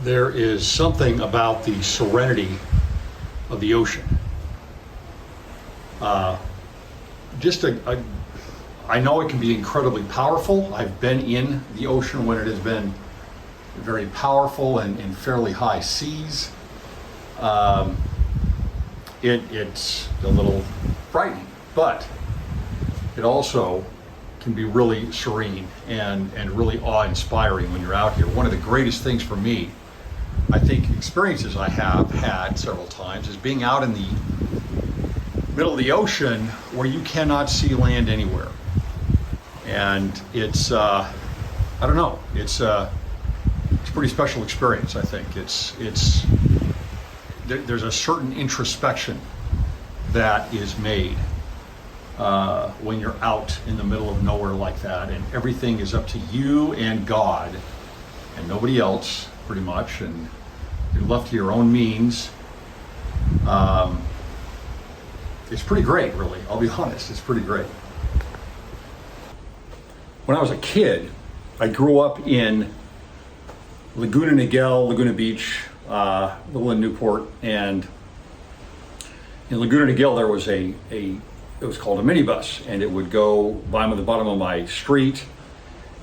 There is something about the serenity of the ocean. I know it can be incredibly powerful. I've been in the ocean when it has been very powerful and in fairly high seas. It's a little frightening, but it also can be really serene and really awe-inspiring when you're out here. One of the greatest things for me, I think, experiences I have had several times, is being out in the middle of the ocean where you cannot see land anywhere. And it's, I don't know, it's a pretty special experience, I think. There's a certain introspection that is made when you're out in the middle of nowhere like that, and everything is up to you and God and nobody else, pretty much, and you're left to your own means. It's pretty great, really. I'll be honest, it's pretty great. When I was a kid, I grew up in Laguna Niguel, Laguna Beach, little in Newport, and in Laguna Niguel there was it was called a minibus, and it would go by the bottom of my street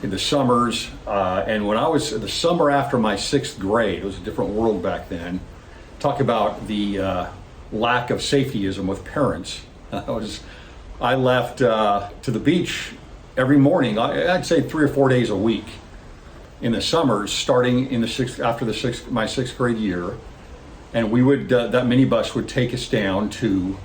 in the summers, and when I was the summer after my 6th grade, it was a different world back then. Talk about the lack of safetyism with parents. I left to the beach every morning. I'd say 3 or 4 days a week in the summers, starting in my 6th grade year, and we would that minibus would take us down to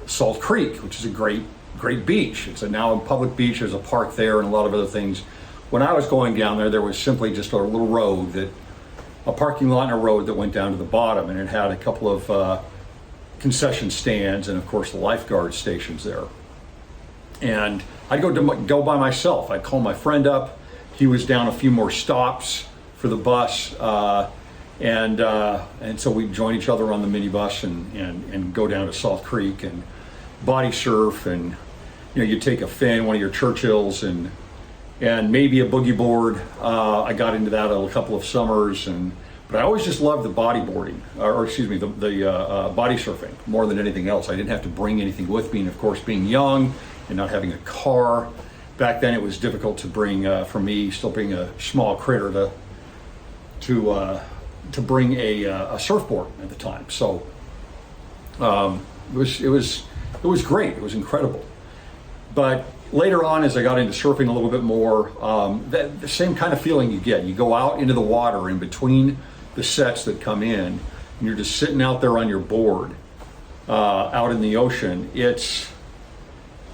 Salt Creek, which is a great beach. It's now a public beach. There's a park there and a lot of other things. When I was going down there was simply just a little road, a parking lot and a road that went down to the bottom, and it had a couple of concession stands and of course the lifeguard stations there. And I'd go by myself. I'd call my friend up. He was down a few more stops for the bus, and so we'd join each other on the minibus and go down to Salt Creek and body surf, and you'd take a fin, one of your Churchills, and maybe a boogie board. I got into that a couple of summers, but I always just loved the bodyboarding, the body surfing more than anything else. I didn't have to bring anything with me, and of course, being young and not having a car, back then it was difficult to bring, for me, still being a small critter, to bring a surfboard at the time. So it was great. It was incredible. But later on, as I got into surfing a little bit more, the same kind of feeling you get. You go out into the water in between the sets that come in, and you're just sitting out there on your board, out in the ocean. It's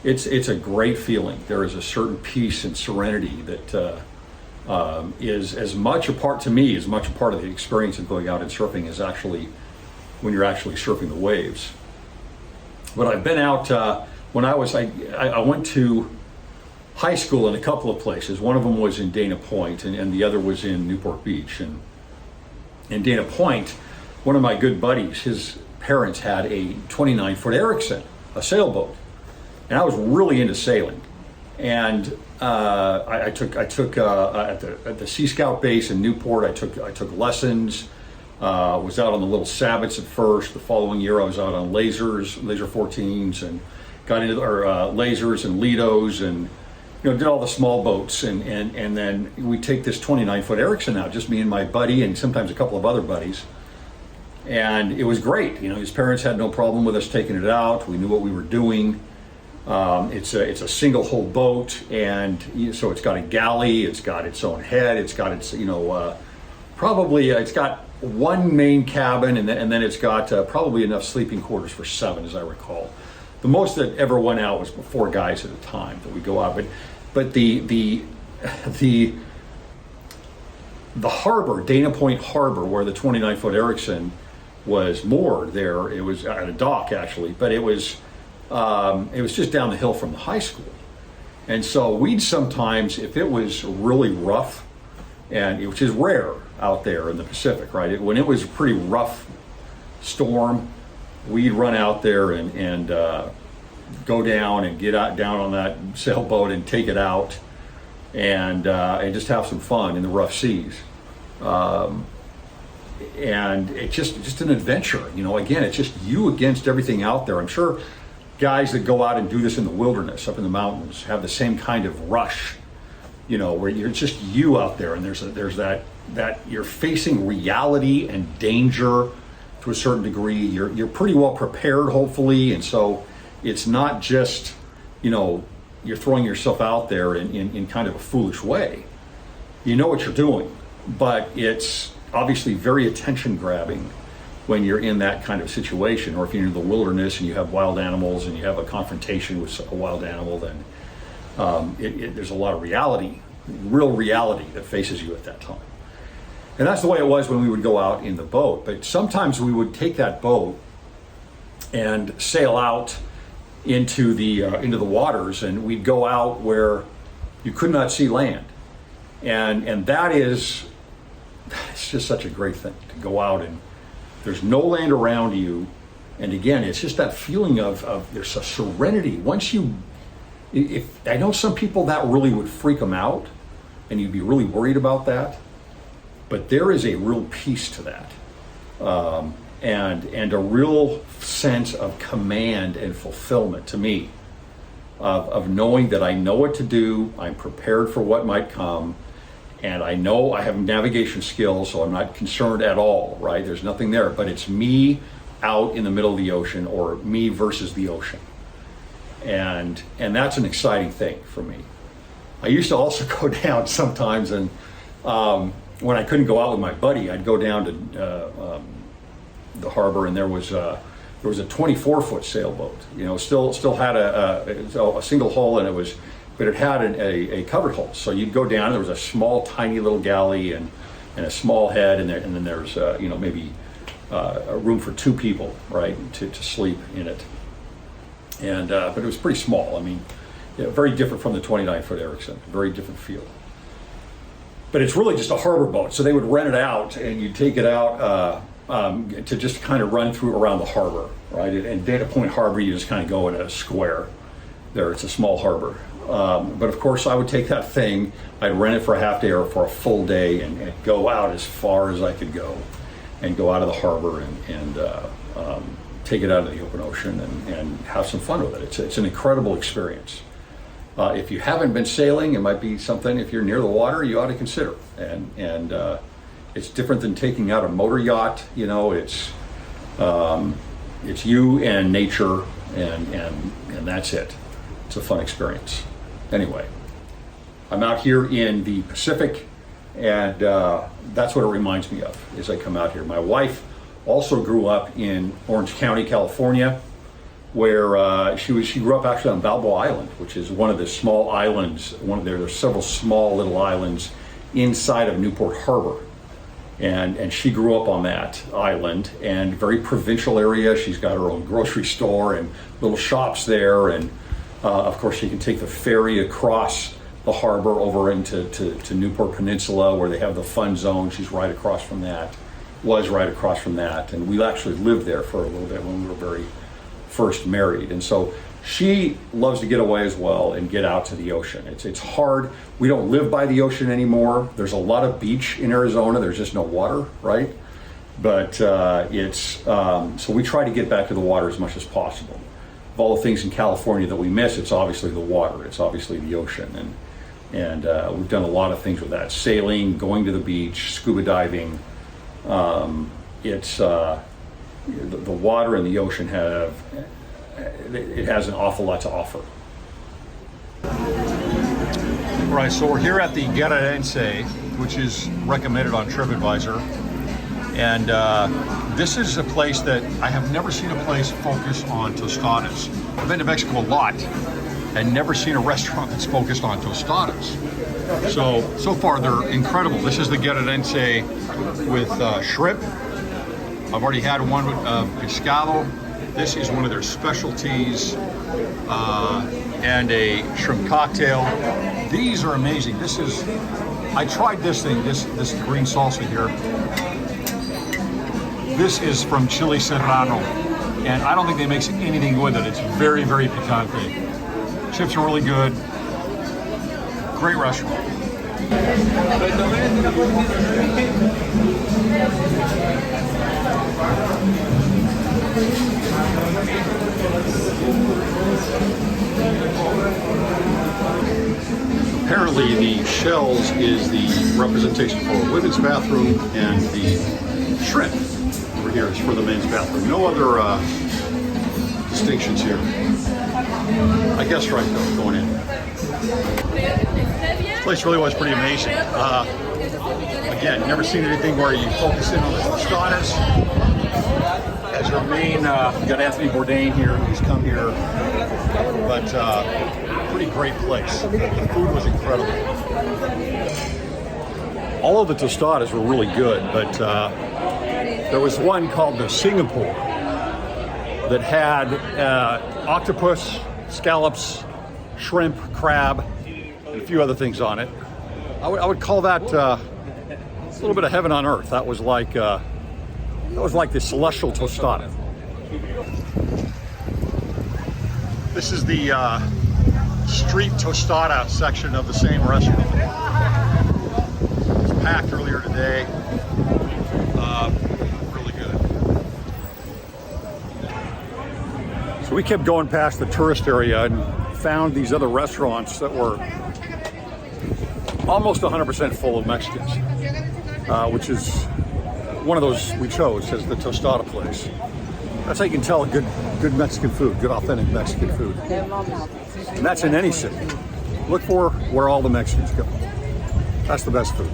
a great feeling. There is a certain peace and serenity that is as much a part of the experience of going out and surfing as actually when you're actually surfing the waves. But I've been out when I went to high school in a couple of places. One of them was in Dana Point, and the other was in Newport Beach. And in Dana Point, one of my good buddies, his parents had a 29-foot Erickson, a sailboat, and I was really into sailing. And I took at the Sea Scout base in Newport. I took lessons. Was out on the little Sabbats at first. The following year, I was out on laser 14s, and got into lasers and Lidos, and did all the small boats. And then we take this 29-foot Erickson out, just me and my buddy, and sometimes a couple of other buddies. And it was great. His parents had no problem with us taking it out. We knew what we were doing. It's a single hull boat, and so it's got a galley. It's got its own head. It's got its it's got one main cabin, and then it's got probably enough sleeping quarters for 7, as I recall. The most that ever went out was 4 guys at a time that we go out. But the harbor, Dana Point Harbor, where the 29-foot Erickson was moored there, it was at a dock actually, but it was just down the hill from the high school. And so we'd sometimes, if it was really rough, which is rare out there in the Pacific, right? When it was a pretty rough storm, we'd run out there and go down and get down on that sailboat and take it out and just have some fun in the rough seas. And it's just an adventure. Again, it's just you against everything out there. I'm sure guys that go out and do this in the wilderness, up in the mountains, have the same kind of rush, where you're just you out there, and there's that you're facing reality and danger to a certain degree. You're pretty well prepared, hopefully, and so it's not just, you're throwing yourself out there in kind of a foolish way. You know what you're doing, but it's obviously very attention grabbing when you're in that kind of situation, or if you're in the wilderness and you have wild animals and you have a confrontation with a wild animal, then there's a lot of real reality that faces you at that time. And that's the way it was when we would go out in the boat. But sometimes we would take that boat and sail out into the waters, and we'd go out where you could not see land, and it's just such a great thing to go out and there's no land around you. And again, it's just that feeling of there's a serenity. If I know some people that really would freak them out, and you'd be really worried about that, but there is a real peace to that, and a real sense of command and fulfillment to me, of knowing that I know what to do, I'm prepared for what might come, and I know I have navigation skills, so I'm not concerned at all, right? There's nothing there, but it's me out in the middle of the ocean, or me versus the ocean. And that's an exciting thing for me. I used to also go down sometimes, and when I couldn't go out with my buddy, I'd go down to the harbor, and there was a 24-foot sailboat. Still had a single hull, and but it had a covered hull. So you'd go down, and there was a small, tiny little galley and a small head, and then there's maybe a room for two people, right, to sleep in it. And but it was pretty small. I mean, very different from the 29-foot Erickson. Very different feel. But it's really just a harbor boat. So they would rent it out, and you'd take it out to just kind of run through around the harbor, right? And Data Point Harbor, you just kind of go in a square. There, it's a small harbor. But of course, I would take that thing, I'd rent it for a half day or for a full day, and go out as far as I could go, and go out of the harbor and take it out of the open ocean and have some fun with it. It's an incredible experience. If you haven't been sailing, it might be something, if you're near the water, you ought to consider. And it's different than taking out a motor yacht. It's you and nature, and that's it. It's a fun experience. Anyway, I'm out here in the Pacific, and that's what it reminds me of as I come out here. My wife also grew up in Orange County, California, where she grew up actually on Balboa Island, which is one of the small islands. There's several small little islands inside of Newport Harbor, and she grew up on that island, and very provincial area. She's got her own grocery store and little shops there, and of course she can take the ferry across the harbor over into Newport Peninsula, where they have the fun zone. She's right across from that. Was right across from that, and we actually lived there for a little bit when we were very first married. And so she loves to get away as well and get out to the ocean. It's hard. We don't live by the ocean anymore. There's a lot of beach in Arizona. There's just no water, right? But so we try to get back to the water as much as possible. Of all the things in California that we miss, it's obviously the water. It's obviously the ocean, and we've done a lot of things with that: sailing, going to the beach, scuba diving. The water and the ocean has an awful lot to offer. Right, so we're here at the Guerrerense, which is recommended on TripAdvisor, and this is a place that I have never seen a place focused on tostadas. I've been to Mexico a lot and never seen a restaurant that's focused on tostadas. So far they're incredible. This is the Guerrerense with shrimp. I've already had one with pescado. This is one of their specialties, and a shrimp cocktail. These are amazing. I tried this thing, this green salsa here. This is from Chile Serrano, and I don't think they mix anything with it. It's very, very picante. Chips are really good. Great restaurant. Apparently the shells is the representation for a women's bathroom, and the shrimp over here is for the men's bathroom. No other distinctions here. I guess right though, going in. This place really was pretty amazing. Again, never seen anything where you focus in on the Tostadas as your main, you got Anthony Bourdain here, who's come here, but pretty great place. The food was incredible. All of the Tostadas were really good, but there was one called the Singapore that had octopus, scallops, shrimp, crab, and a few other things on it. I would call that a little bit of heaven on earth. That was like the celestial tostada. This is the street tostada section of the same restaurant. It was packed earlier today. Really good. So we kept going past the tourist area and found these other restaurants that were almost 100% full of Mexicans, which is one of those we chose as the tostada place. That's how you can tell good Mexican food, good authentic Mexican food. And that's in any city. Look for where all the Mexicans go. That's the best food.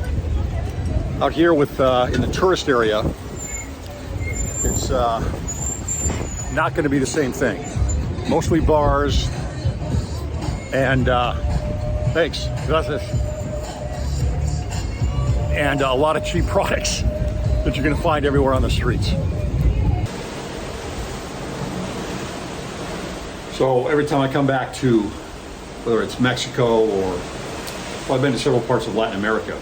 Out here with in the tourist area, it's not going to be the same thing. Mostly bars and thanks, gracias. And a lot of cheap products that you're going to find everywhere on the streets. So every time I come back to, whether it's Mexico or, well, I've been to several parts of Latin America,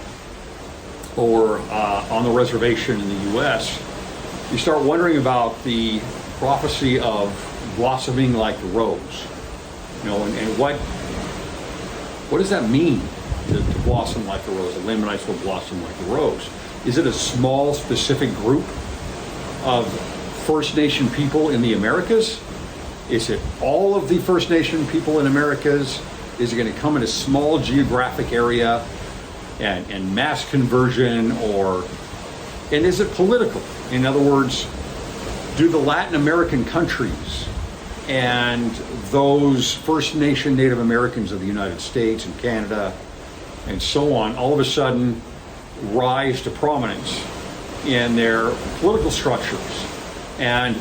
or on the reservation in the US, you start wondering about the prophecy of blossoming like the rose. You know, and what does that mean, to blossom like the rose? The Lamanites will blossom like the rose. Is it a small, specific group of First Nation people in the Americas? Is it all of the First Nation people in Americas? Is it going to come in a small geographic area and mass conversion, and is it political? In other words, do the Latin American countries and those First Nation Native Americans of the United States and Canada and so on all of a sudden rise to prominence in their political structures, and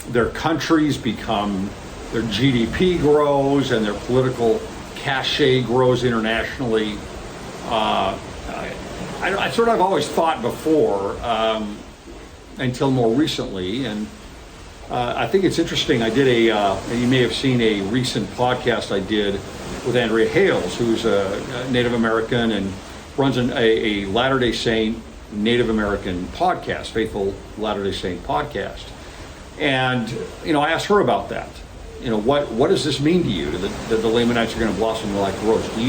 their countries become, their GDP grows and their political cachet grows internationally? I sort of always thought before, until more recently, and I think it's interesting. I did you may have seen a recent podcast I did with Andrea Hales, who's a Native American and runs a Latter-day Saint Native American podcast, Faithful Latter-day Saint podcast. And, you know, I asked her about that. You know, what does this mean to you, that the Lamanites are going to blossom like a rose? Do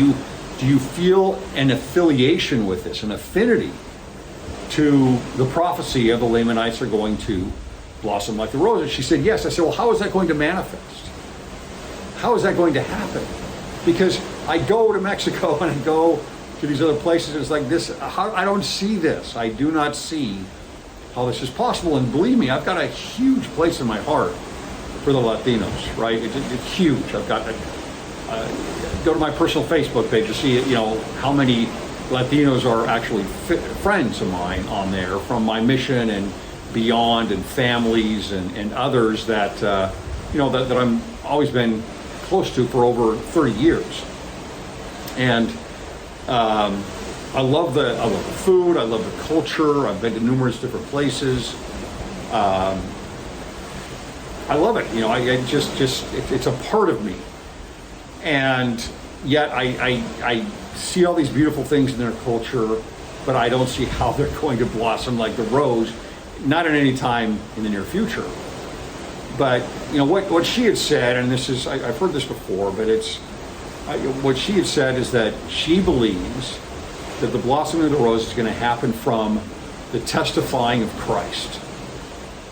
you feel an affiliation with this, an affinity to the prophecy of the Lamanites are going to blossom like the rose? And she said, yes. I said, well, how is that going to manifest? How is that going to happen? Because I go to Mexico and I go to these other places, and it's like this. I don't see this. I do not see how this is possible. And believe me, I've got a huge place in my heart for the Latinos, right? It's huge. I've got go to my personal Facebook page to see, you know, how many Latinos are actually friends of mine on there from my mission and beyond, and families and others that you know that I'm always been close to for over 30 years. And I love the food. I love the culture. I've been to numerous different places. I love it. You know, I just it's a part of me. And yet I see all these beautiful things in their culture, but I don't see how they're going to blossom like the rose, not at any time in the near future. But, you know, what she had said, and this is, I've heard this before, but it's, what she had said is that she believes that the blossoming of the rose is going to happen from the testifying of Christ.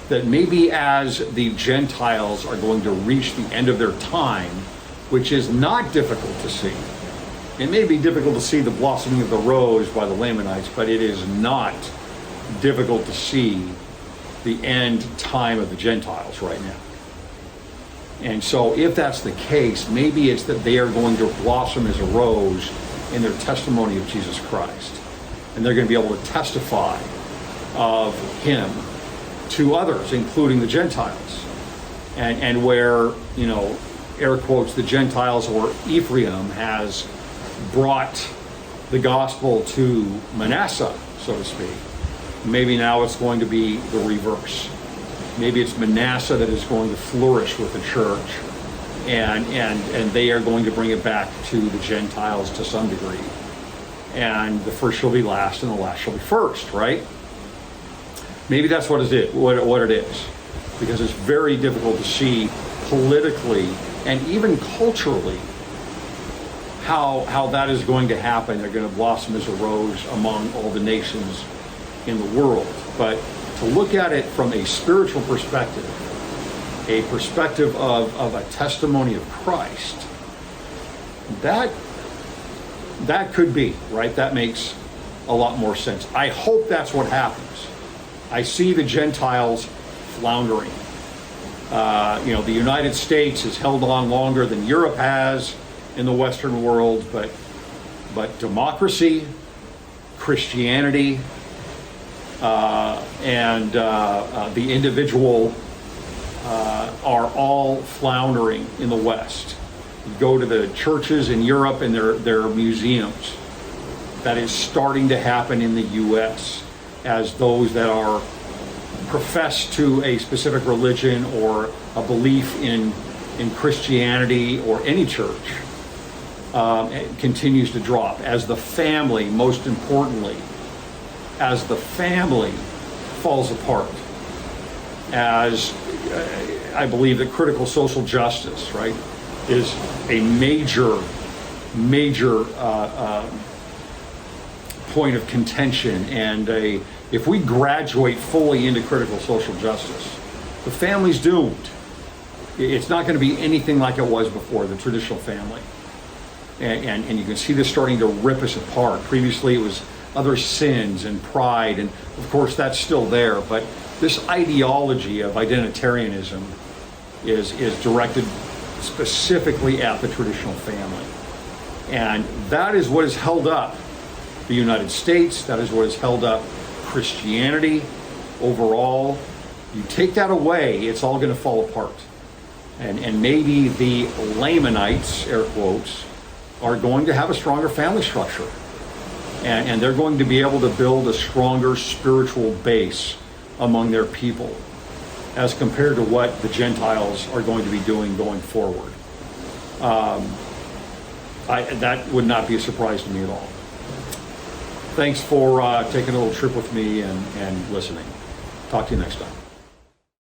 That maybe as the Gentiles are going to reach the end of their time, which is not difficult to see. It may be difficult to see the blossoming of the rose by the Lamanites, but it is not difficult to see the end time of the Gentiles right now. And so if that's the case, maybe it's that they are going to blossom as a rose in their testimony of Jesus Christ. And they're going to be able to testify of him to others, including the Gentiles. And where, air quotes, the Gentiles or Ephraim has brought the gospel to Manasseh, so to speak, maybe now it's going to be the reverse. Maybe it's Manasseh that is going to flourish with the church, and they are going to bring it back to the Gentiles to some degree. And the first shall be last, and the last shall be first, right? Maybe that's what it is, because it's very difficult to see politically and even culturally how that is going to happen. They're going to blossom as a rose among all the nations in the world. But to look at it from a spiritual perspective, a perspective of a testimony of Christ, that could be, right? That makes a lot more sense. I hope that's what happens. I see the Gentiles floundering. The United States has held on longer than Europe has in the Western world, but democracy, Christianity, and the individual are all floundering in the West. You go to the churches in Europe and their museums. That is starting to happen in the U.S. as those that are professed to a specific religion or a belief in Christianity or any church continues to drop. As the family, most importantly, as the family falls apart, as I believe that critical social justice, right, is a major point of contention, and if we graduate fully into critical social justice, the family's doomed. It's not going to be anything like it was before, the traditional family. And you can see this starting to rip us apart. Previously it was other sins and pride, and of course that's still there, but this ideology of identitarianism is directed specifically at the traditional family. And that is what has held up the United States. That is what has held up Christianity overall. You take that away, it's all going to fall apart. And maybe the Lamanites, air quotes, are going to have a stronger family structure. And they're going to be able to build a stronger spiritual base among their people as compared to what the Gentiles are going to be doing going forward. That would not be a surprise to me at all. Thanks for taking a little trip with me and listening. Talk to you next time.